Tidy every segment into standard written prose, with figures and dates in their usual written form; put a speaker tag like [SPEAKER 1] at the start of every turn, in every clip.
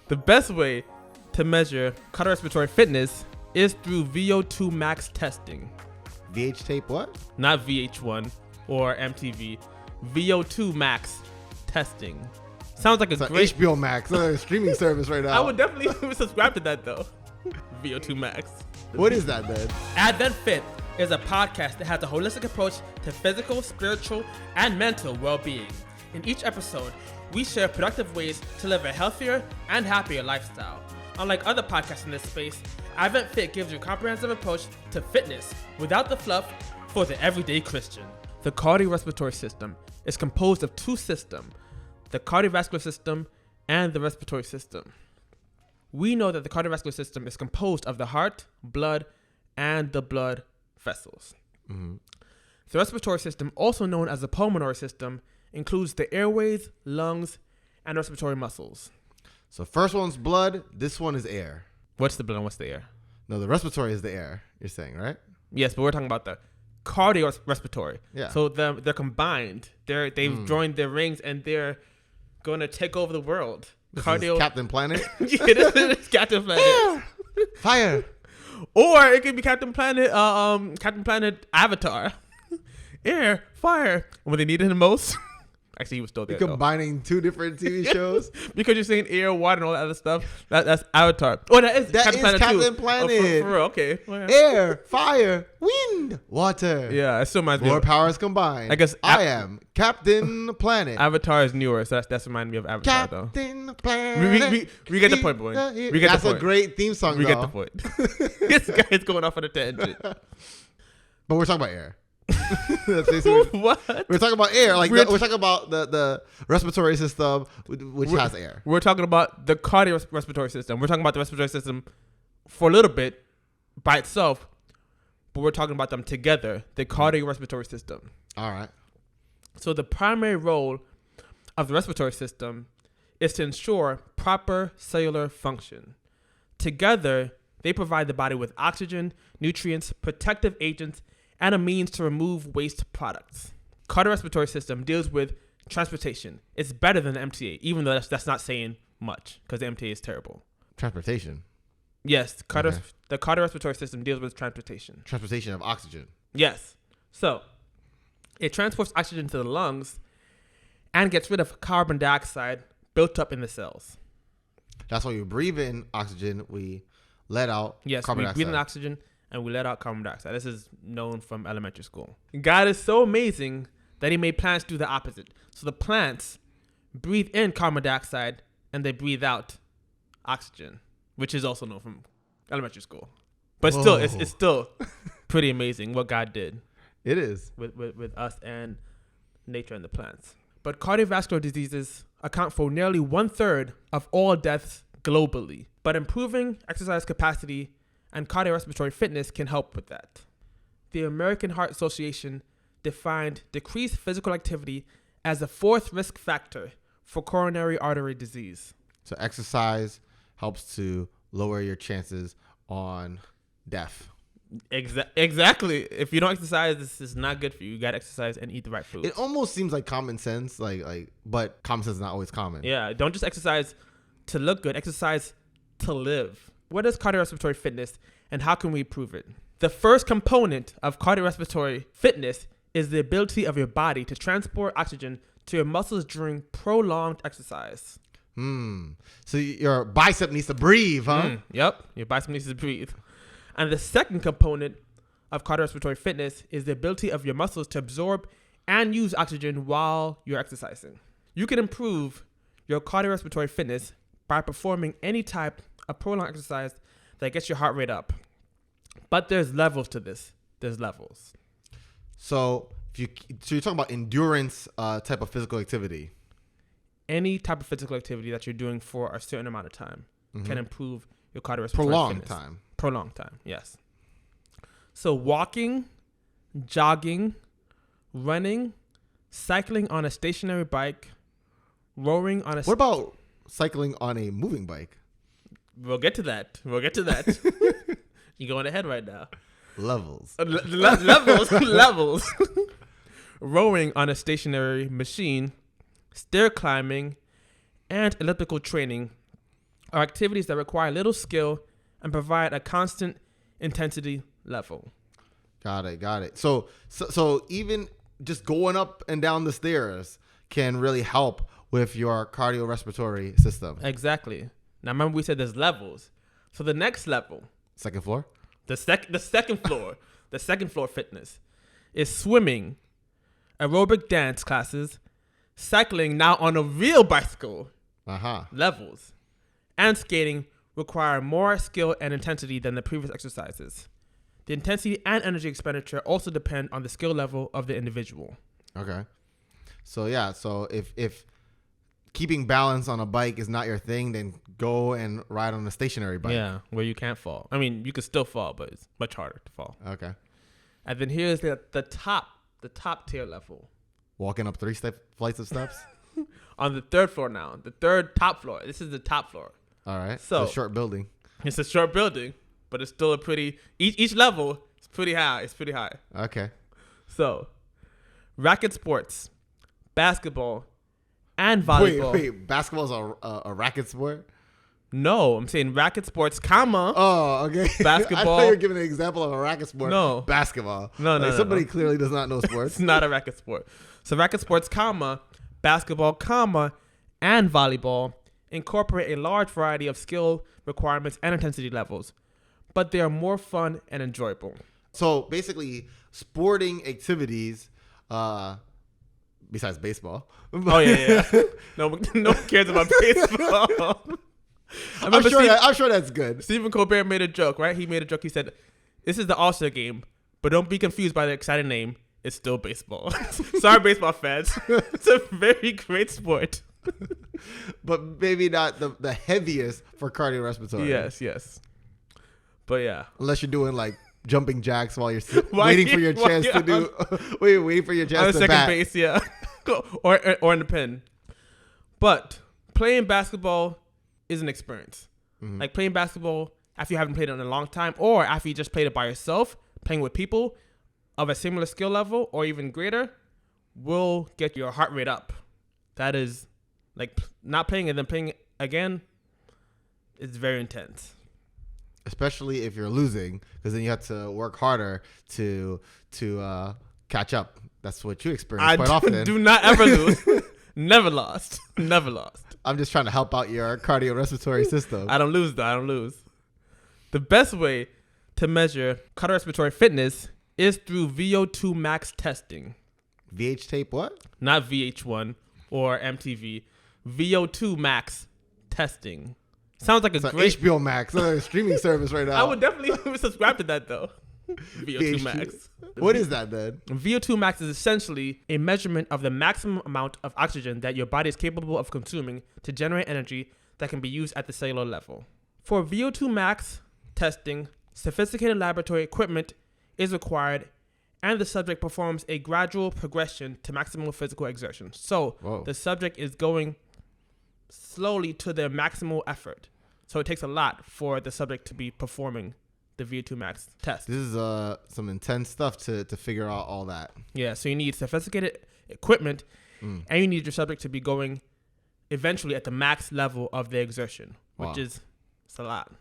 [SPEAKER 1] The best way to measure cardiorespiratory fitness is through VO2 Max testing.
[SPEAKER 2] VH tape what?
[SPEAKER 1] Not VH1 or MTV. VO2 Max testing. Sounds like a great
[SPEAKER 2] HBO Max, a streaming service right now.
[SPEAKER 1] I would definitely subscribe to that though. VO2 Max.
[SPEAKER 2] What is that then?
[SPEAKER 1] AdventFit is a podcast that has a holistic approach to physical, spiritual, and mental well-being. In each episode, we share productive ways to live a healthier and happier lifestyle. Unlike other podcasts in this space, AdventFit gives you a comprehensive approach to fitness without the fluff for the everyday Christian. The cardiorespiratory system is composed of two systems, the cardiovascular system and the respiratory system. We know that the cardiovascular system is composed of the heart, blood, and the blood vessels. Mm-hmm. The respiratory system, also known as the pulmonary system, includes the airways, lungs, and respiratory muscles.
[SPEAKER 2] So first one's blood, this one is air.
[SPEAKER 1] What's the blood and what's the air?
[SPEAKER 2] No, the respiratory is the air, you're saying, right?
[SPEAKER 1] Yes, but we're talking about the cardiorespiratory.
[SPEAKER 2] Yeah.
[SPEAKER 1] So they're combined. They've joined their rings and they're going to take over the world.
[SPEAKER 2] This is Captain Planet?
[SPEAKER 1] Yeah, this is Captain Planet.
[SPEAKER 2] Air, fire.
[SPEAKER 1] Or it could be Captain Planet Avatar. Air, fire. When they needed him most. Actually, he was still there.
[SPEAKER 2] You're combining two different TV shows?
[SPEAKER 1] Because you're saying air, water, and all that other stuff. That's Avatar. Oh, that is Captain Planet
[SPEAKER 2] Captain
[SPEAKER 1] too.
[SPEAKER 2] Planet.
[SPEAKER 1] Oh, for real, okay. Well, yeah.
[SPEAKER 2] Air, fire, wind, water.
[SPEAKER 1] Yeah, it still reminds me.
[SPEAKER 2] More
[SPEAKER 1] Of,
[SPEAKER 2] powers combined.
[SPEAKER 1] I guess
[SPEAKER 2] I am Captain Planet.
[SPEAKER 1] Avatar is newer, so that's reminding me of Avatar,
[SPEAKER 2] Captain
[SPEAKER 1] though.
[SPEAKER 2] Planet.
[SPEAKER 1] We get the point, boy. We get
[SPEAKER 2] That's
[SPEAKER 1] the point.
[SPEAKER 2] a great theme song,
[SPEAKER 1] We
[SPEAKER 2] though.
[SPEAKER 1] get the point. This guy's going off on a tangent.
[SPEAKER 2] But we're talking about air. That's basically
[SPEAKER 1] What?
[SPEAKER 2] We're talking about air. We're talking about the respiratory system, which has air.
[SPEAKER 1] We're talking about the cardiorespiratory system. We're talking about the respiratory system for a little bit by itself, but we're talking about them together, the cardiorespiratory system.
[SPEAKER 2] All right.
[SPEAKER 1] So the primary role of the respiratory system is to ensure proper cellular function. Together, they provide the body with oxygen, nutrients, protective agents, and a means to remove waste products. Cardiorespiratory system deals with transportation. It's better than the MTA, even though that's not saying much because the MTA is terrible.
[SPEAKER 2] Transportation.
[SPEAKER 1] Yes, the cardiorespiratory system deals with transportation.
[SPEAKER 2] Transportation of oxygen.
[SPEAKER 1] Yes. So it transports oxygen to the lungs and gets rid of carbon dioxide built up in the cells.
[SPEAKER 2] That's why you breathe in oxygen, we let out carbon dioxide.
[SPEAKER 1] We breathe in oxygen and we let out carbon dioxide. This is known from elementary school. God is so amazing that he made plants do the opposite. So the plants breathe in carbon dioxide and they breathe out oxygen, which is also known from elementary school. But still, it's still pretty amazing what God did.
[SPEAKER 2] It is.
[SPEAKER 1] With us and nature and the plants. But cardiovascular diseases account for nearly 1/3 of all deaths globally. But improving exercise capacity and cardiorespiratory fitness can help with that. The American Heart Association defined decreased physical activity as the 4th risk factor for coronary artery disease.
[SPEAKER 2] So exercise helps to lower your chances on death.
[SPEAKER 1] Exactly. If you don't exercise, this is not good for you. You got to exercise and eat the right food.
[SPEAKER 2] It almost seems like common sense, but common sense is not always common.
[SPEAKER 1] Yeah, don't just exercise to look good. Exercise to live. What is cardiorespiratory fitness and how can we improve it? The first component of cardiorespiratory fitness is the ability of your body to transport oxygen to your muscles during prolonged exercise.
[SPEAKER 2] So your bicep needs to breathe, huh?
[SPEAKER 1] Yep, your bicep needs to breathe. And the second component of cardiorespiratory fitness is the ability of your muscles to absorb and use oxygen while you're exercising. You can improve your cardiorespiratory fitness by performing any type of prolonged exercise that gets your heart rate up. But there's levels to this. There's levels.
[SPEAKER 2] So you're talking about endurance type of physical activity.
[SPEAKER 1] Any type of physical activity that you're doing for a certain amount of time can improve your cardiorespiratory fitness. Prolonged time, yes. So walking, jogging, running, cycling on a stationary bike, rowing on a...
[SPEAKER 2] What about cycling on a moving bike?
[SPEAKER 1] We'll get to that. You're going ahead right now.
[SPEAKER 2] Levels.
[SPEAKER 1] Levels. Rowing on a stationary machine, stair climbing, and elliptical training are activities that require little skill and provide a constant intensity level.
[SPEAKER 2] Got it. So even just going up and down the stairs can really help with your cardiorespiratory system.
[SPEAKER 1] Exactly. Now remember we said there's levels. So the next level,
[SPEAKER 2] Second floor?
[SPEAKER 1] the second floor, the second floor fitness is swimming, aerobic dance classes, cycling now on a real bicycle levels, and skating require more skill and intensity than the previous exercises. The intensity and energy expenditure also depend on the skill level of the individual.
[SPEAKER 2] Okay. So if keeping balance on a bike is not your thing, then go and ride on a stationary bike.
[SPEAKER 1] Yeah, where you can't fall. I mean, you can still fall, but it's much harder to fall.
[SPEAKER 2] Okay.
[SPEAKER 1] And then here's the top tier level.
[SPEAKER 2] Walking up 3 flights of steps?
[SPEAKER 1] On the third floor now. The third top floor. This is the top floor.
[SPEAKER 2] All right.
[SPEAKER 1] So
[SPEAKER 2] it's a short building.
[SPEAKER 1] It's a short building, but it's still a pretty each level is pretty high. It's pretty high.
[SPEAKER 2] Okay.
[SPEAKER 1] So, racket sports, basketball, and volleyball.
[SPEAKER 2] Wait. Basketball's a racket sport?
[SPEAKER 1] No, I'm saying racket sports, comma.
[SPEAKER 2] Oh, okay.
[SPEAKER 1] Basketball.
[SPEAKER 2] I thought you were giving an example of a racket sport.
[SPEAKER 1] No.
[SPEAKER 2] Basketball.
[SPEAKER 1] No.
[SPEAKER 2] Somebody clearly does not know sports.
[SPEAKER 1] It's not a racket sport. So racket sports, comma, basketball, comma, and volleyball incorporate a large variety of skill requirements and intensity levels, but they are more fun and enjoyable.
[SPEAKER 2] So basically, sporting activities, besides baseball.
[SPEAKER 1] Oh yeah. No one cares about baseball.
[SPEAKER 2] I'm sure that's good.
[SPEAKER 1] Stephen Colbert made a joke, right? He made a joke. He said, "This is the All-Star game, but don't be confused by the exciting name. It's still baseball." Sorry, baseball fans. It's a very great sport.
[SPEAKER 2] But maybe not the heaviest for cardiorespiratory.
[SPEAKER 1] Yes. But yeah.
[SPEAKER 2] Unless you're doing like jumping jacks while you're waiting for your chance to do. Waiting for your chance to
[SPEAKER 1] second
[SPEAKER 2] bat.
[SPEAKER 1] base, yeah. or in the pen. But playing basketball is an experience. Mm-hmm. Like playing basketball after you haven't played it in a long time, or after you just played it by yourself, playing with people of a similar skill level or even greater, will get your heart rate up. That is like not playing and then playing again. It's very intense.
[SPEAKER 2] Especially if you're losing, because then you have to work harder to catch up. That's what you experience quite often.
[SPEAKER 1] Do not ever lose. Never lost.
[SPEAKER 2] I'm just trying to help out your cardiorespiratory system.
[SPEAKER 1] I don't lose though. I don't lose. The best way to measure cardiorespiratory fitness is through VO2 Max testing.
[SPEAKER 2] VH tape what?
[SPEAKER 1] Not VH1 or MTV. VO2 Max testing. Sounds like a great
[SPEAKER 2] HBO Max, a streaming service right now.
[SPEAKER 1] I would definitely subscribe to that though. VO2 Max.
[SPEAKER 2] What is that then?
[SPEAKER 1] VO2 Max is essentially a measurement of the maximum amount of oxygen that your body is capable of consuming to generate energy that can be used at the cellular level. For VO2 Max testing, sophisticated laboratory equipment is required, and the subject performs a gradual progression to maximal physical exertion. So the subject is going slowly to their maximal effort. So it takes a lot for the subject to be performing the VO2 Max test.
[SPEAKER 2] This is some intense stuff to figure out all that.
[SPEAKER 1] Yeah, so you need sophisticated equipment, and you need your subject to be going eventually at the max level of the exertion, which is it's a lot.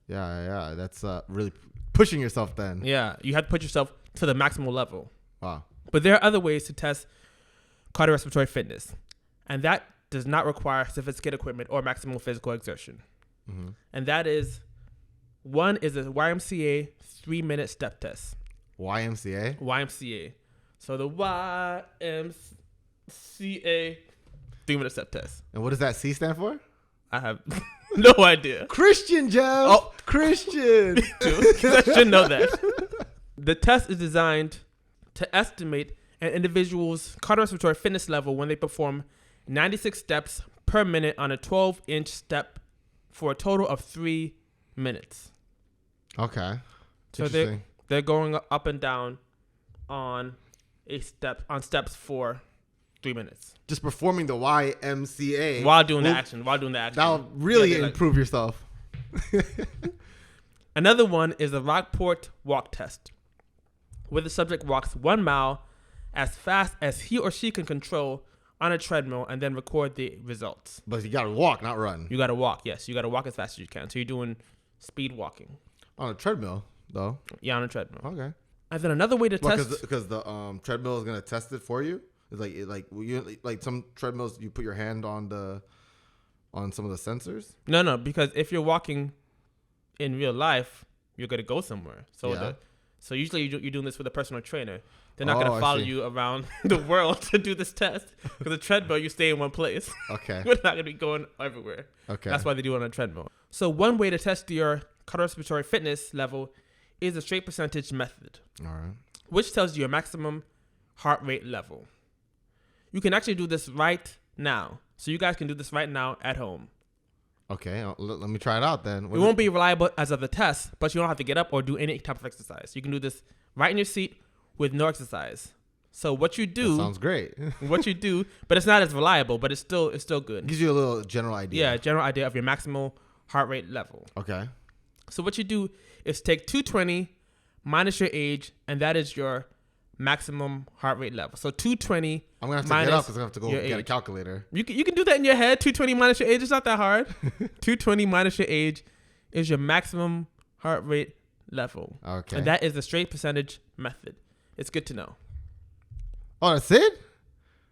[SPEAKER 2] Yeah, that's really pushing yourself then.
[SPEAKER 1] Yeah, you have to put yourself to the maximal level.
[SPEAKER 2] Wow.
[SPEAKER 1] But there are other ways to test cardiorespiratory fitness, and that does not require sophisticated equipment or maximal physical exertion. Mm-hmm. And that is, one is a YMCA 3-minute step test.
[SPEAKER 2] YMCA?
[SPEAKER 1] So the YMCA 3-minute step test.
[SPEAKER 2] And what does that C stand for?
[SPEAKER 1] I have no idea.
[SPEAKER 2] Christian, Jeff. Oh, Christian.
[SPEAKER 1] I should know that. The test is designed to estimate an individual's cardiorespiratory fitness level when they perform 96 steps per minute on a 12-inch step for a total of 3 minutes.
[SPEAKER 2] Okay.
[SPEAKER 1] So they're going up and down on steps for 3 minutes.
[SPEAKER 2] Just performing the YMCA
[SPEAKER 1] while doing the action.
[SPEAKER 2] That'll really improve yourself.
[SPEAKER 1] Another one is the Rockport walk test, where the subject walks 1 mile as fast as he or she can control on a treadmill and then record the results.
[SPEAKER 2] But you gotta walk, not run.
[SPEAKER 1] You gotta walk. Yes, you gotta walk as fast as you can. So you're doing speed walking.
[SPEAKER 2] On a treadmill, though.
[SPEAKER 1] Yeah, on a treadmill.
[SPEAKER 2] Okay.
[SPEAKER 1] And then another way to test,
[SPEAKER 2] because the treadmill is gonna test it for you. It's like some treadmills you put your hand on some of the sensors.
[SPEAKER 1] No, because if you're walking in real life, you're gonna go somewhere. So usually you're doing this with a personal trainer. They're not gonna follow you around the world to do this test. Because a treadmill, you stay in one place.
[SPEAKER 2] Okay.
[SPEAKER 1] We're not gonna be going everywhere.
[SPEAKER 2] Okay.
[SPEAKER 1] That's why they do it on a treadmill. So one way to test your cardiorespiratory fitness level is the straight percentage method.
[SPEAKER 2] All right.
[SPEAKER 1] Which tells you your maximum heart rate level. You can actually do this right now. So you guys can do this right now at home.
[SPEAKER 2] Okay, let me try it out then.
[SPEAKER 1] It won't be reliable as of the test, but you don't have to get up or do any type of exercise. You can do this right in your seat with no exercise. So what you do...
[SPEAKER 2] That sounds great.
[SPEAKER 1] What you do, but it's not as reliable, but it's still good.
[SPEAKER 2] Gives you a little general idea.
[SPEAKER 1] Yeah, general idea of your maximal heart rate level.
[SPEAKER 2] Okay.
[SPEAKER 1] So what you do is take 220 minus your age, and that is your maximum heart rate level. So 220
[SPEAKER 2] I'm going to have to get up because I have to go get a calculator.
[SPEAKER 1] You can do that in your head. 220 minus your age. It's not that hard. 220 minus your age is your maximum heart rate level.
[SPEAKER 2] Okay.
[SPEAKER 1] And that is the straight percentage method. It's good to know.
[SPEAKER 2] Oh, that's it?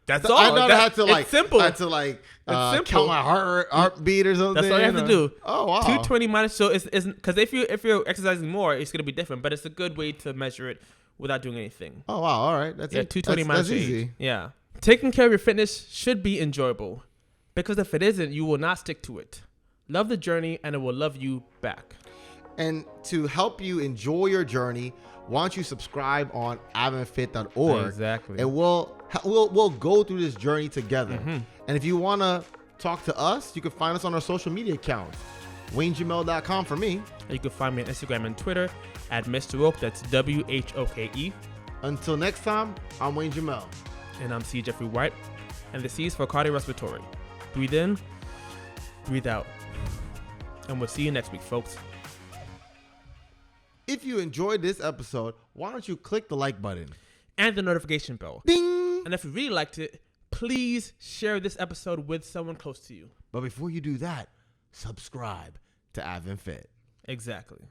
[SPEAKER 1] That's all.
[SPEAKER 2] I thought I had to
[SPEAKER 1] it's simple.
[SPEAKER 2] I had to count my heartbeat or something.
[SPEAKER 1] That's all you have to do.
[SPEAKER 2] Oh wow.
[SPEAKER 1] 220 minus, so it's because if you're exercising more, it's gonna be different. But it's a good way to measure it without doing anything.
[SPEAKER 2] Oh wow. All right. That's it.
[SPEAKER 1] 220 minus
[SPEAKER 2] that's
[SPEAKER 1] your
[SPEAKER 2] easy.
[SPEAKER 1] age. Yeah. Taking care of your fitness should be enjoyable, because if it isn't, you will not stick to it. Love the journey, and it will love you back.
[SPEAKER 2] And to help you enjoy your journey, why don't you subscribe on AdventFit.org?
[SPEAKER 1] Exactly.
[SPEAKER 2] And we'll go through this journey together. Mm-hmm. And if you want to talk to us, you can find us on our social media accounts. WayneJamel.com for me.
[SPEAKER 1] And you can find me on Instagram and Twitter at Mr. Woke. That's WHOKE.
[SPEAKER 2] Until next time, I'm Wayne Jamel.
[SPEAKER 1] And I'm C. Jeffrey White. And the C is for cardiorespiratory. Breathe in, breathe out. And we'll see you next week, folks.
[SPEAKER 2] If you enjoyed this episode, why don't you click the like button
[SPEAKER 1] and the notification bell?
[SPEAKER 2] Ding!
[SPEAKER 1] And if you really liked it, please share this episode with someone close to you.
[SPEAKER 2] But before you do that, subscribe to AdventFit.
[SPEAKER 1] Exactly.